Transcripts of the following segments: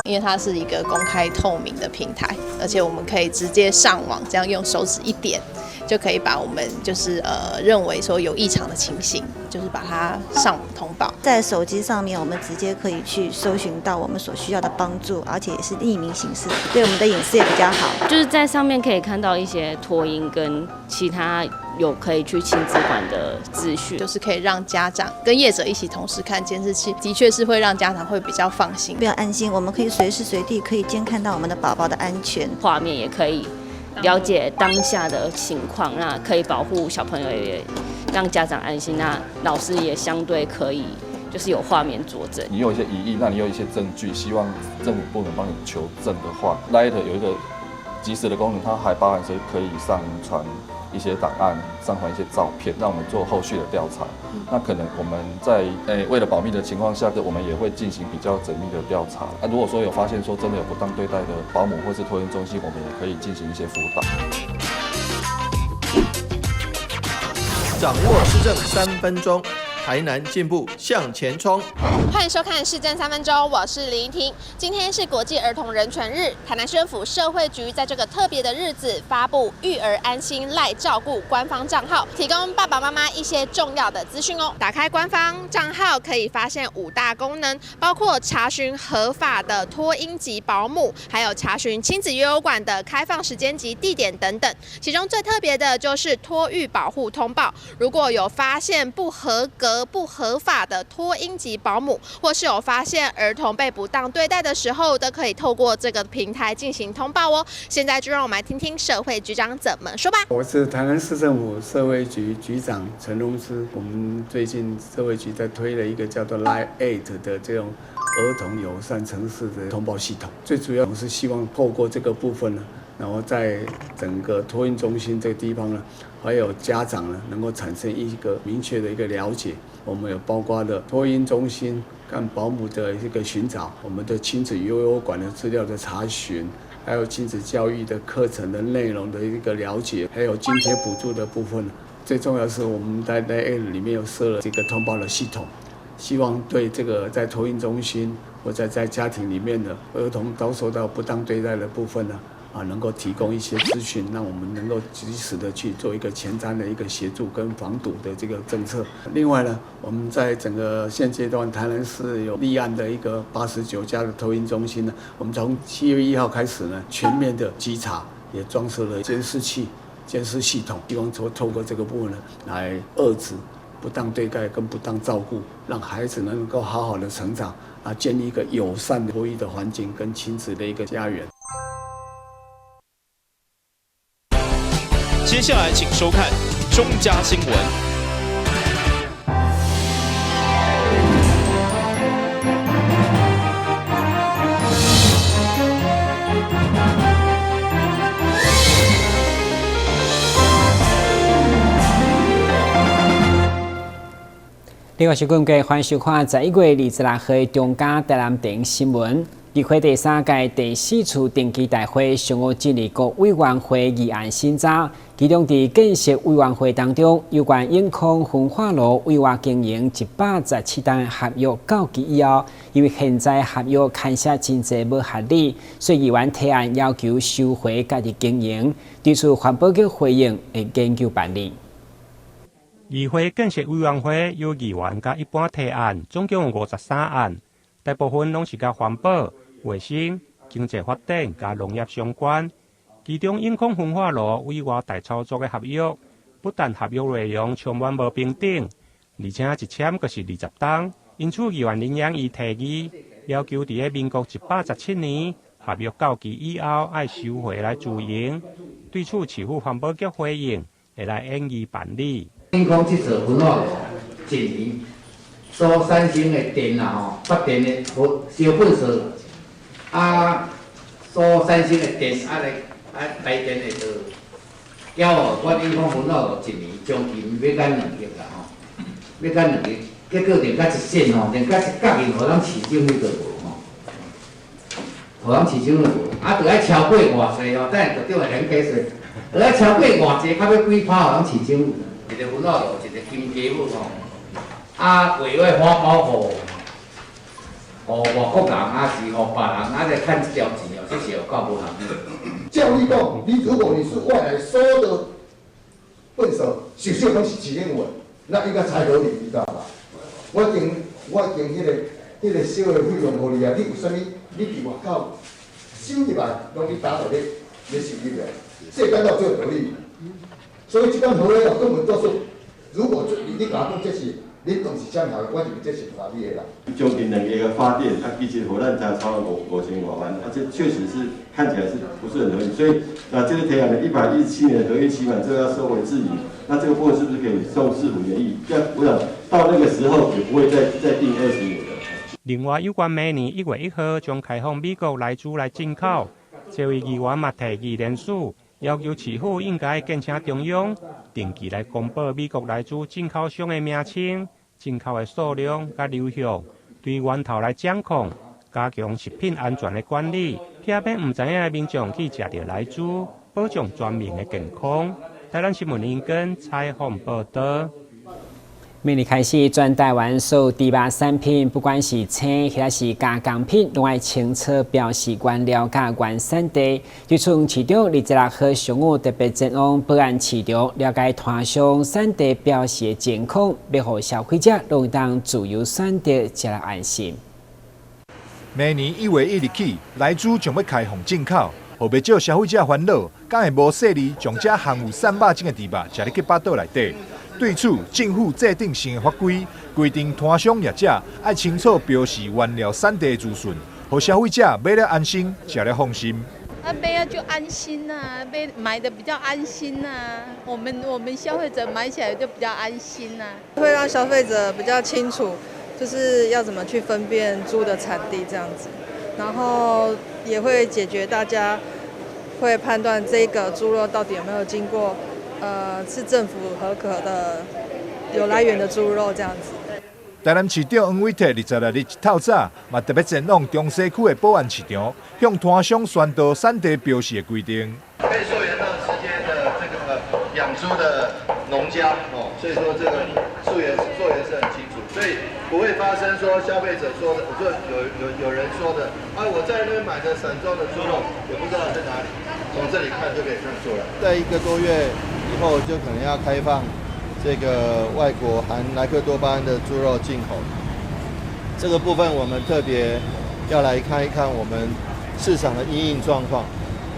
因为它是一个公开透明的平台，而且我们可以直接上网，这样用手指一点就可以把我们认为说有异常的情形，就是把它上网通报。在手机上面，我们直接可以去搜寻到我们所需要的帮助，而且也是匿名形式，对我们的隐私也比较好。就是在上面可以看到一些托婴跟其他有可以去亲子馆的资讯，就是可以让家长跟业者一起同时看监视器，的确是会让家长会比较放心，比较安心。我们可以随时随地可以监看到我们的宝宝的安全，画面也可以了解当下的情况，那可以保护小朋友，也让家长安心，那老师也相对可以就是有画面佐证。你有一些疑义，那你有一些证据，希望政府部门帮你求证的话 ，Light 有一个即时的功能，它还包含是可以上传一些档案，上传一些照片，让我们做后续的调查。那可能我们在为了保密的情况下，我们也会进行比较缜密的调查。如果说有发现说真的有不当对待的保姆或是托婴中心，我们也可以进行一些辅导。掌握市政3分钟，台南进步向前冲。欢迎收看《市政3分钟》，我是林依婷。今天是国际儿童人权日，台南市政府社会局在这个特别的日子发布育儿安心赖照顾官方账号，提供爸爸妈妈一些重要的资讯哦。打开官方账号可以发现5大功能，包括查询合法的托婴及保姆，还有查询亲子幼儿馆的开放时间及地点等等。其中最特别的就是托育保护通报，如果有发现不合格、不合法的托婴及保姆，或是有发现儿童被不当对待的时候，都可以透过这个平台进行通报哦。现在就让我们来听听社会局长怎么说吧。我是台南市政府社会局局长陈荣之。我们最近社会局在推了一个叫做 Live 8的这种儿童友善城市的通报系统，最主要是希望透过这个部分呢，然后在整个托婴中心这个地方呢，还有家长呢，能够产生一个明确的一个了解。我们有包括的托婴中心跟保姆的一个寻找，我们的亲子幼儿馆的资料的查询，还有亲子教育的课程的内容的一个了解，还有津贴补助的部分。最重要是我们在 App 里面有设了这个通报的系统，希望对这个在托婴中心或者在家庭里面的儿童遭受到不当对待的部分呢，能够提供一些资讯，让我们能够及时的去做一个前瞻的一个协助跟防堵的这个政策。另外呢，我们在整个现阶段台南市有立案的一个89家的托婴中心呢，我们从7月1号开始呢，全面的稽查，也装设了监视器、监视系统，希望说透过这个部分呢，来遏制不当对待跟不当照顾，让孩子能够好好的成长，建立一个友善的托育的环境跟亲子的一个家园。接下来请收看中嘉新闻。另外是各位欢迎收看11月26日中嘉台南电影新闻。议会第3届第4次定期大会常务治理局委员会议案审查，其中在建设委员会当中，有关永康焚化炉委外经营117单合约到期以后，因为现在合约看写真侪无合理，所以议员提案要求收回家己经营。对此，环保局回应会研究办理。议会建设委员会有议员甲一般提案，总共有53案，大部分拢是甲环保、卫生、经济发展甲农业相关。其中永康焚化炉委外大操作的合约，不但合约内容充满无平等，而且一签就是20档。因此，议员林养义提议，要求伫民国117年合约到期以后，爱收回来自营。对此，市府环保局回应，会来研议办理。永康这座焚化炉一年所产生的电发电的烧本数，所产生的电来电的就，要我永康焚化炉一年将近要减2亿啦要减2亿，结果连甲1线连甲1角银，互咱市政府都无互咱市政府无，就爱超过偌济等下局长会来解释，就爱超过偌济，较要几趴互咱市政府。一个焚化炉，一个金家母委外花包外国人还是别人来趁这条钱哦，这是有够无合理。照你讲，如果你是外来，所有的粪扫首先拢是指令文，那应该才合理，你知道吧？我经迄个小的费用互你啊，你有啥物？你伫外口收入来，拢去打到你收入来，这感到最合理。所以这间合约啊，根本都是，如果你甲我讲这是。恁当是这样，我认为这是不合理的啦。将近2个发电，它其实火烂差超了5000多万，这确实是看起来是不是很合理？所以这个培养的117年的合约期满，这个要收回自营，那这个部分是不是可以送市府原意？这样我想到那个时候也不会再定20年的。另外，有关明年1月1号将开放美国来猪来进口，这位议员嘛提议联署，要求市府应该建请中央定期来公布美国来猪进口商的名称、进口的数量甲流向，对源头来掌控，加强食品安全的管理，避免唔知影的民众去食到来猪，保障全民的健康。台湾新闻林根采访报道。明日开始，全台湾所有猪肉产品，不管是青或者是加工品，拢要清楚标示原料甲原产地。就从市场26号上午特别前往保安市场，了解摊商产地标示的情况，要让消费者拢当自由选择，才来安心。明年1月1日起，来猪将要开放进口，互袂少消费者烦恼，敢会无细腻将这含有3肉种的猪肉食入去巴肚内底。对此，政府制定新的法规，规定摊商业者要清楚标示原料产地资讯，让消费者买了安心，吃了放心。买了就安心呐，买的比较安心呐。我们消费者买起来就比较安心呐，会让消费者比较清楚，就是要怎么去分辨猪的产地这样子，然后也会解决大家会判断这个猪肉到底有没有经过。是政府核可的有来源的猪肉这样子。台南市长黄伟哲26日一透早，嘛特别前往中西区的保安市场，向摊商宣导产地标示的规定。可以溯源到直接的这个养猪的农家哦，所以说这个溯源是很清楚，所以不会发生说消费者说的，就有人说的，我在那边买的散装的猪肉也不知道在哪里，从这里看就可以看出来。在1个多月以后，就可能要开放这个外国含莱克多巴胺的猪肉进口。这个部分我们特别要来看一看我们市场的因应状况。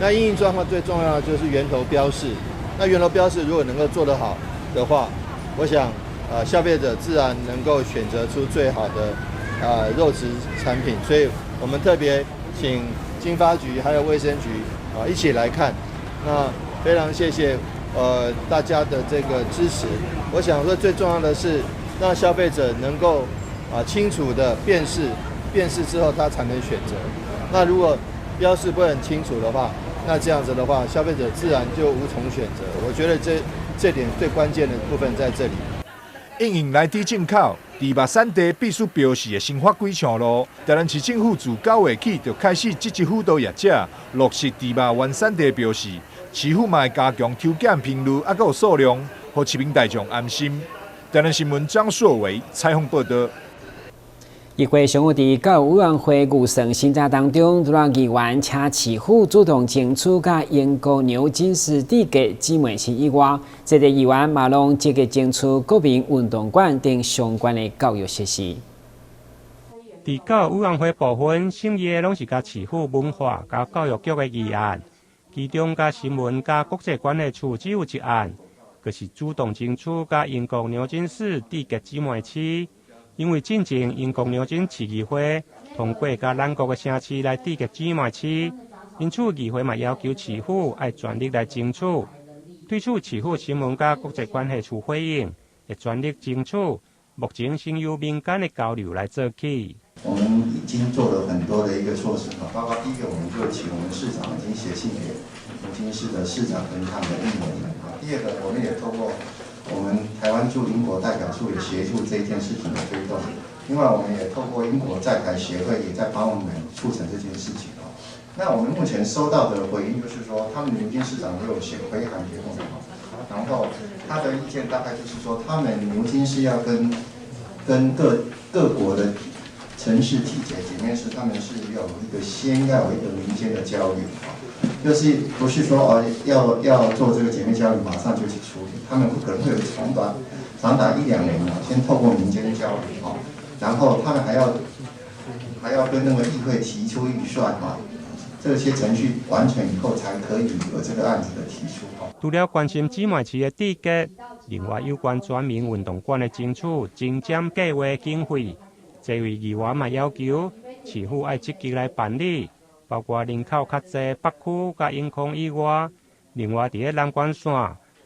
那因应状况最重要的就是源头标示。那源头标示如果能够做得好的话，我想消费者自然能够选择出最好的肉质产品。所以我们特别请经发局还有卫生局一起来看。那非常谢谢大家的这个支持。我想说最重要的是让消费者能够清楚的辨识之后他才能选择。那如果标示不很清楚的话，那这样子的话，消费者自然就无从选择。我觉得这点最关键的部分在这里。应用来猪进口，猪肉产地必须标示的新法规上路，台南市政府自9月起就开始积极辅导业者落实猪肉原产地标示。市府嘛会加强抽检频率，还有数量，让市民大众安心。台南新闻张硕伟采访报道。议会上午伫教育委员会预算审查当中，除了议员请市府主动争取甲英国牛津市地格姊妹市以外，这个议员嘛拢积极争取国民运动馆等相关的教育设施。伫教育委员会部分审议的拢是甲市府文化甲教育局的议案，其中甲新闻甲国际关系处只有一案，就是主动争取甲英国牛津市地格姊妹市。因为进前英国牛津市议会通过甲咱国的城市来地格姊妹市，因此议会嘛要求市府要全力来争取。对此，市府新闻甲国际关系处回应，会全力争取。目前先由民间的交流来做起。我们已经做了很多的一个措施了，包括第一个，我们就请我们市长已经写信给牛津市的市长跟他们的议员们。第二个，我们也透过我们台湾驻英国代表处也协助这件事情的推动。另外，我们也透过英国在台协会也在帮我们促成这件事情哦。那我们目前收到的回应就是说，他们牛津市长都有写回函给我们，然后他的意见大概就是说，他们牛津是要跟各国的城市体检姐妹市，他们是先要有一个民间的交流就是不是说要做这个姐妹交流马上就去处理，他们可能会有长达1-2年先透过民间交流然后他们还要跟那个议会提出预算这些程序完成以后才可以有这个案子的提出除了关心姊妹市的地格，另外有关全民运动馆的争取精简计划经费，这位议员嘛要求市府要积极来办理，包括人口较济北区甲永康以外，另外伫个南关线，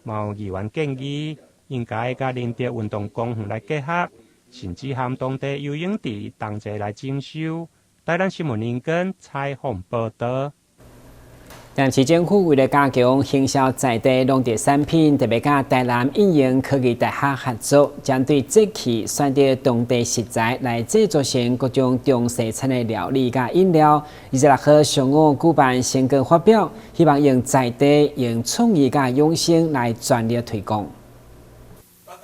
嘛有议员建议应该甲林德运动公园来结合，甚至和当地游泳池同齐来征收。台南新闻林根采访报道。但市政府为了加强行销在地农特产品，特别甲台南应用科技大学合作，针对节气选择当地食材来制作成各种中西餐的料理甲饮料。26号上午举办成果发表，希望用在地、用创意甲用心来全力推广。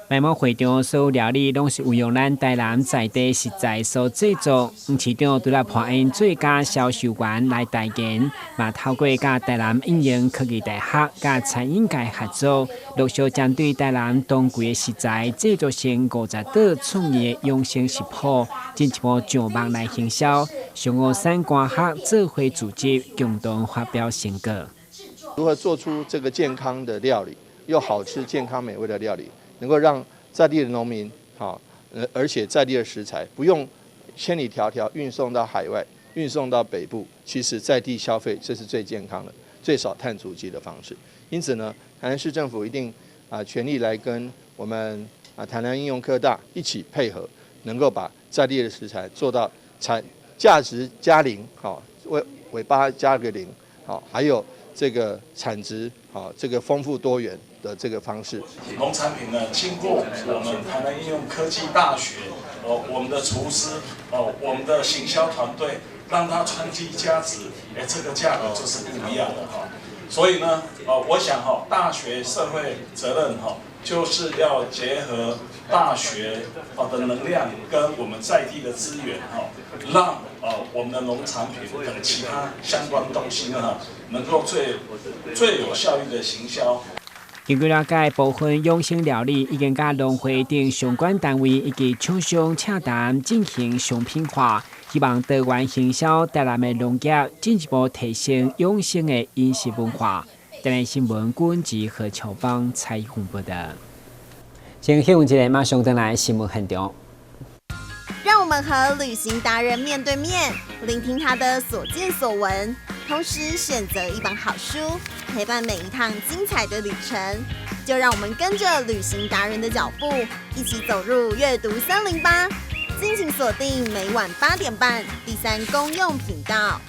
卖某会场所有料理拢是运用咱台南在地食材所制作，市场除了判因最佳销售员来代言，嘛透过甲台南应用科技大学、甲餐饮界合作，陆续针对台南当季的食材制作成50道创意的养生食谱，进一步上网来行销。上午3官学做伙组织，共同发表成果。如何做出这个健康的料理，又好吃、健康美味的料理？能够让在地的农民而且在地的食材不用千里迢迢运送到海外、运送到北部，其实在地消费这是最健康的、最少碳足迹的方式。因此呢，台南市政府一定全力来跟我们台南应用科大一起配合，能够把在地的食材做到价值加0，尾巴加个0，还有这个产值这个丰富多元的这个方式。农产品呢，经过我们台南应用科技大学，我们的厨师，我们的行销团队，让它传递价值，这个价格就是不一样的所以呢，我想大学社会责任就是要结合大学的能量跟我们在地的资源让我们的农产品等其他相关东西呢，能够最有效率的行销。根据了解，部分养生料理已经甲农会等相关单位以及厂商洽谈进行商品化，希望多元行销台南的农业，进一步提升养生的饮食文化。台南新闻管及何乔邦采访报道。先休息一下，马上回来新闻现场。让我们和旅行达人面对面，聆听他的所见所闻，同时选择一本好书，陪伴每一趟精彩的旅程。就让我们跟着旅行达人的脚步，一起走入阅读森林吧！敬请锁定每晚8点半第3公用频道。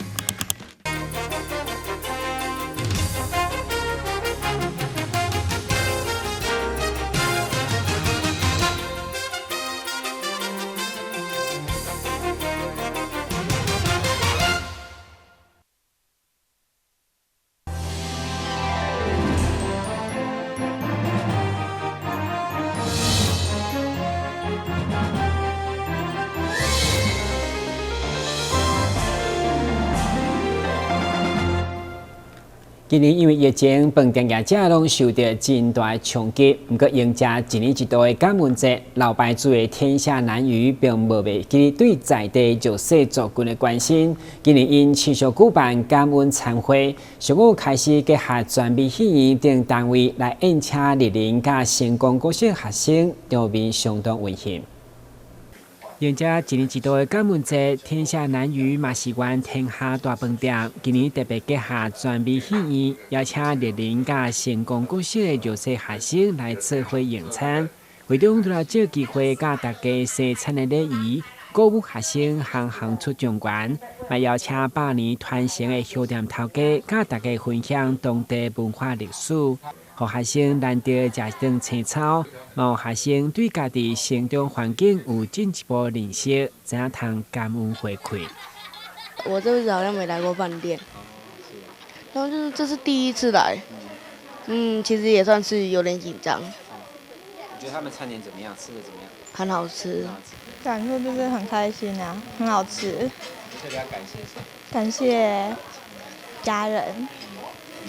今年因为疫情，饭店业者拢受到真大的冲击。不过，迎接一年一度的感恩节，老牌子的天下南隅并无忘记对在地弱势族群的关心。今年因持续举办感恩餐会，上午开始结合全美戏院等单位来宴请莅临甲成功国小学生，场面相当温馨。迎接一年一度的感恩节，天下南隅嘛是阮天下大饭店。今年特别结合全美戏院，邀请莅临甲成功国小的弱势学生来做伙用餐。会中除了这个机会，甲大家洗餐的礼仪，鼓舞学生行行出状元，嘛邀请100年传承的小店头家，甲大家分享当地文化历史。互学生难得食一顿青草，嘛有学生对家己成长环境有进一步认识，怎样通感恩回馈。我这辈子好像没来过饭店，然后就是这是第一次来，其实也算是有点紧张。你觉得他们餐点怎么样？吃的怎么样？很好吃，感受就是很开心啊，很好吃。特别要感谢谁？感谢家人，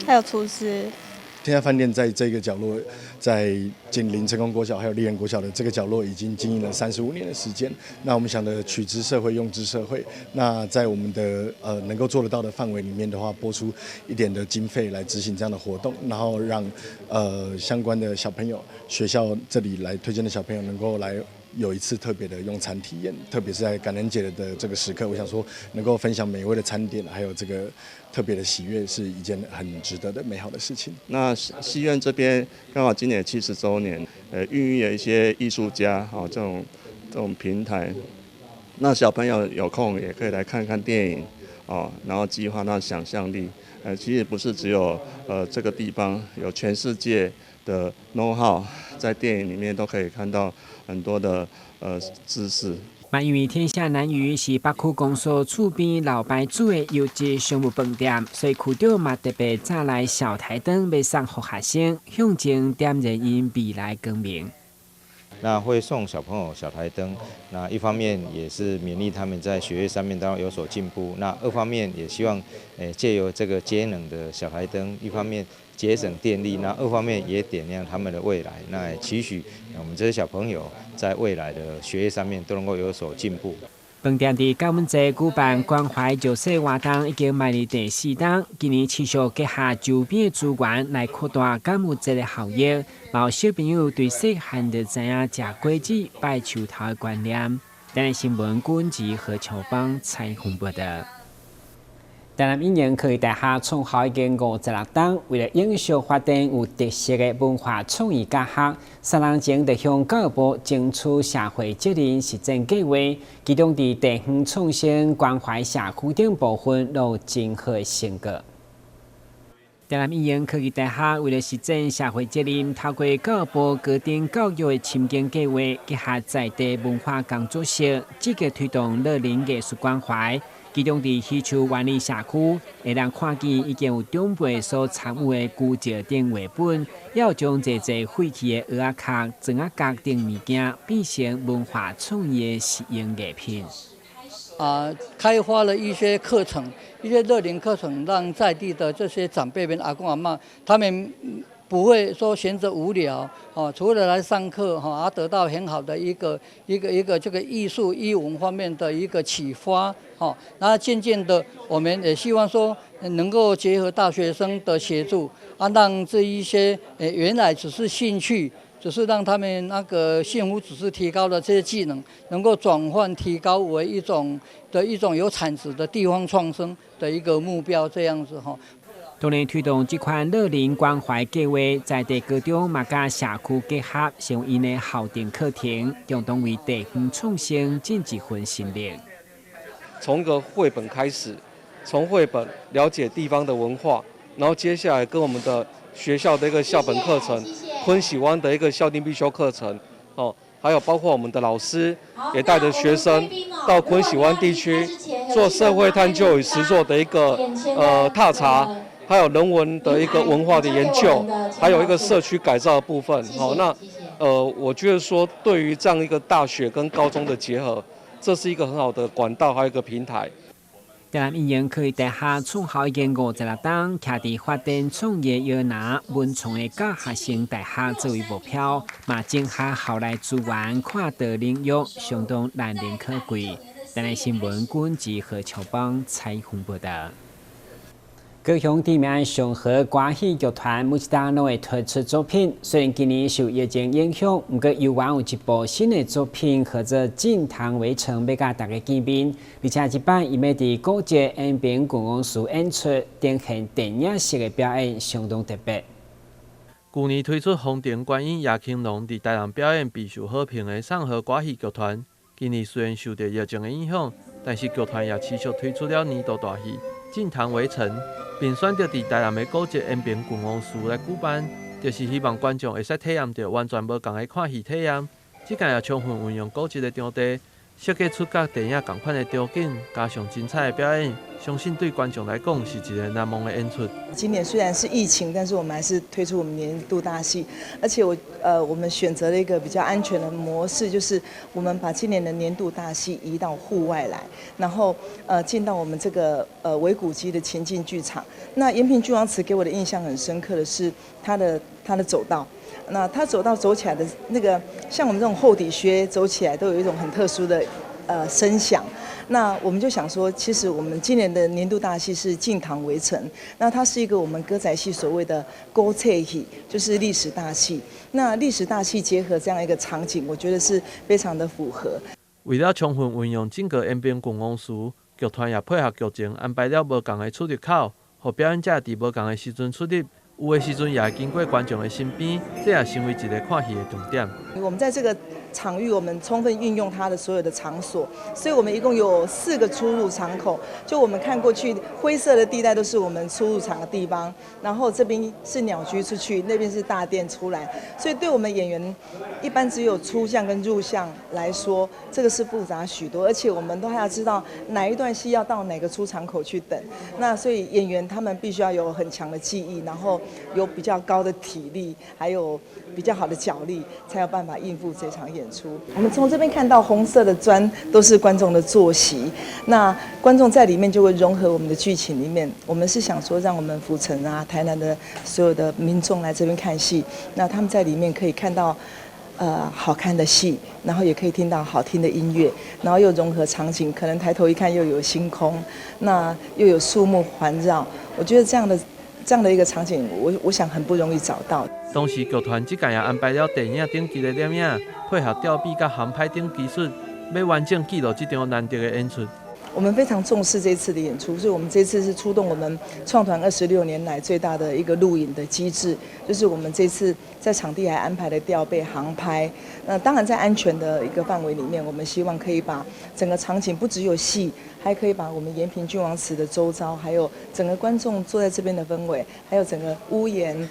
还有厨师。天下饭店在这个角落，在紧邻成功国小还有立人国小的这个角落，已经经营了35年的时间。那我们想的取之社会，用之社会。那在我们的能够做得到的范围里面的话，拨出一点的经费来执行这样的活动，然后让相关的小朋友，学校这里来推荐的小朋友能够来。有一次特别的用餐体验，特别是在感恩节的这个时刻，我想说能够分享美味的餐点，还有这个特别的喜悦，是一件很值得的美好的事情。那戏院这边刚好今年70周年，孕育了一些艺术家这种平台，那小朋友有空也可以来看看电影然后激发他想象力。其实不是只有这个地方，有全世界的 know-how 在电影里面都可以看到很多的知识。嘛，因为天下南屿是北区公所厝边老牌子的优质商务饭店，所以区长嘛特别早来小台灯，要送给学生，向前点燃因未来光明。那会送小朋友小台灯，那一方面也是勉励他们在学业上面都要有所进步，那二方面也希望借由这个节能的小台灯，一方面节省电力，那二方面也点亮他们的未来，那也期许我们这些小朋友在未来的学业上面都能够有所进步。饭店伫高门节举办关怀弱势活动已经迈入第4档，今年持续结合周边的资源来扩大感恩节的效益。有小朋友对细汉就知影吃果子、拜树头的观念。台南新闻管及何乔邦采访报道。台南一年科技大厦创校已经56档，为了延续发展有特色的文化创意教学，3年前就向教育部争取社会责任实践计划，其中伫地方创新关怀社区等部分有真好的成果。台南一年科技大厦为了实践社会责任，透过教育部高等教育的深耕计划，结合在地文化工作室，积极推动乐龄艺术关怀。其中伫西区湾里社区，会当看见已经有长辈所参与的古籍等绘本，要将这废弃的蚵仔壳、砖仔角等物件变成文化创意的实用艺品。开发了一些课程，一些乐龄课程，让在地的这些长辈们、阿公阿嬷，他们不会说闲着无聊，除了来上课，而得到很好的一个这个艺术艺文方面的一个启发，然后渐渐的，我们也希望说能够结合大学生的协助，让这一些原来只是兴趣。只是让他们那个幸福指数提高的这些技能，能够转换提高为一种有产值的地方创生的一个目标，这样子哈。当然，推动这款乐龄关怀计划，在地高中嘛甲社区结合，成为因的校定课程，共同为地方创新尽一份心力。从个绘本开始，从绘本了解地方的文化，然后接下来跟我们的学校的一个校本课程。昆喜湾的一个校定必修课程，还有包括我们的老师也带着学生到昆喜湾地区做社会探究与实作的一个踏查，还有人文的一个文化的研究，还有一个社区改造的部分。那我觉得说对于这样一个大学跟高中的结合，这是一个很好的管道，还有一个平台。台南一年科技大厦创校已经56档，徛伫发展创业摇篮文创的教学生大厦作为目标，嘛整合校内资源，跨地领域相当难能可贵。台南新闻管及何乔邦采访报道。高雄地面上河歌戏剧团每一档都会推出作品，虽然今年受疫情影响，不过有望有一部新的作品，或者《进堂围城》要甲大家见面，而且这摆伊要伫古迹延平公公司演出，呈现电影式的表演，相当特别。去年推出红点观音叶庆龙伫台南表演备受好评的上河歌戏剧团，今年虽然受到疫情的影响，但是剧团也持续推出了年度大戏《进堂围城》。并选择伫台南的古迹延平公公司来举办，就是希望观众会使体验到完全无同的看戏体验。即届也充分运用古迹的场地，设计出甲电影同款的场景，加上精彩的表演，相信对观众来讲是一个难忘的演出。今年虽然是疫情，但是我们还是推出我们年度大戏，而且我们选择了一个比较安全的模式，就是我们把今年的年度大戏移到户外来，然后进到我们这个微古迹的情境剧场。那延平君王祠给我的印象很深刻的是它的走道。那它走起来的那个，像我们这种厚底靴走起来都有一种很特殊的声响。那我们就想说，其实我们今年的年度大戏是进堂围城，那它是一个我们歌仔戏所谓的古册戏，就是历史大戏。那历史大戏结合这样一个场景，我觉得是非常的符合。为了充分运用整个延平郡王祠，剧团也配合剧情安排了无同的出入口，让表演者伫无同的时阵出入。有的时阵也会经过观众的身边，这也成为一个看戏的重点。我们在这个场域，我们充分运用它的所有的场所，所以我们一共有4个出入场口。就我们看过去，灰色的地带都是我们出入场的地方，然后这边是鸟居出去，那边是大殿出来。所以对我们演员一般只有出巷跟入巷来说，这个是复杂许多，而且我们都还要知道哪一段戏要到哪个出场口去等。那所以演员他们必须要有很强的记忆，然后有比较高的体力，还有比较好的脚力，才有办法应付这场演出。我们从这边看到红色的砖都是观众的坐席，那观众在里面就会融合我们的剧情里面。我们是想说，让我们府城啊、台南的所有的民众来这边看戏，那他们在里面可以看到好看的戏，然后也可以听到好听的音乐，然后又融合场景，可能抬头一看又有星空，那又有树木环绕。我觉得这样的一个场景，我想很不容易找到。同时，剧团这届也安排了电影顶级的摄影，配合吊臂甲航拍等技术，要完整记录这场难得的演出。我们非常重视这次的演出，所以我们这次是出动我们创团26年来最大的一个录影的机制，就是我们这次在场地还安排了吊背航拍。那当然在安全的一个范围里面，我们希望可以把整个场景不只有戏，还可以把我们延平君王祠的周遭，还有整个观众坐在这边的氛围，还有整个屋檐、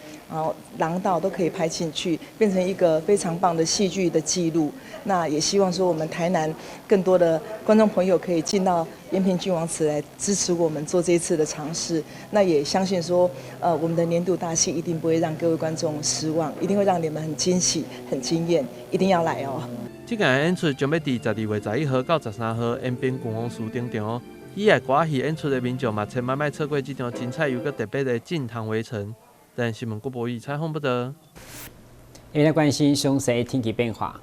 廊道都可以拍进去，变成一个非常棒的戏剧的记录。那也希望说我们台南更多的观众朋友可以进到延平君王祠来支持我们做这一次的尝试。那也相信说，我们的年度大戏一定不会让各位观众失望，一定会让你们很惊喜、很惊艳，一定要来哦。这届演出将要伫12月11号到13号延平郡王祠登场。喜爱歌戏演出的民众嘛，千万莫错过这场精彩又搁特别的进堂围城。但新闻广播与采访报道。现在关心详细天气变化。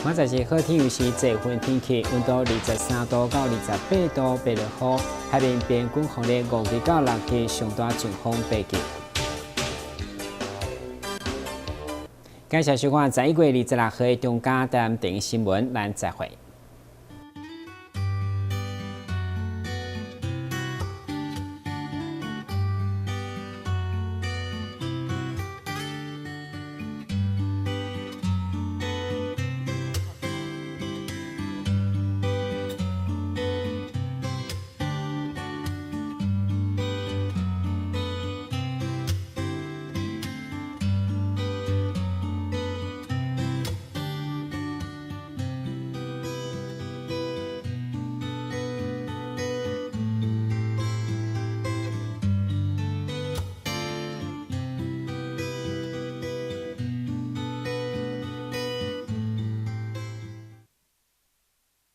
明仔日好天，又是这份天气，温度23度到28度，白落雨，海面平均风力5级到6级，上大阵风8级。感谢收看11月26号的中嘉台南电视新闻，咱再会。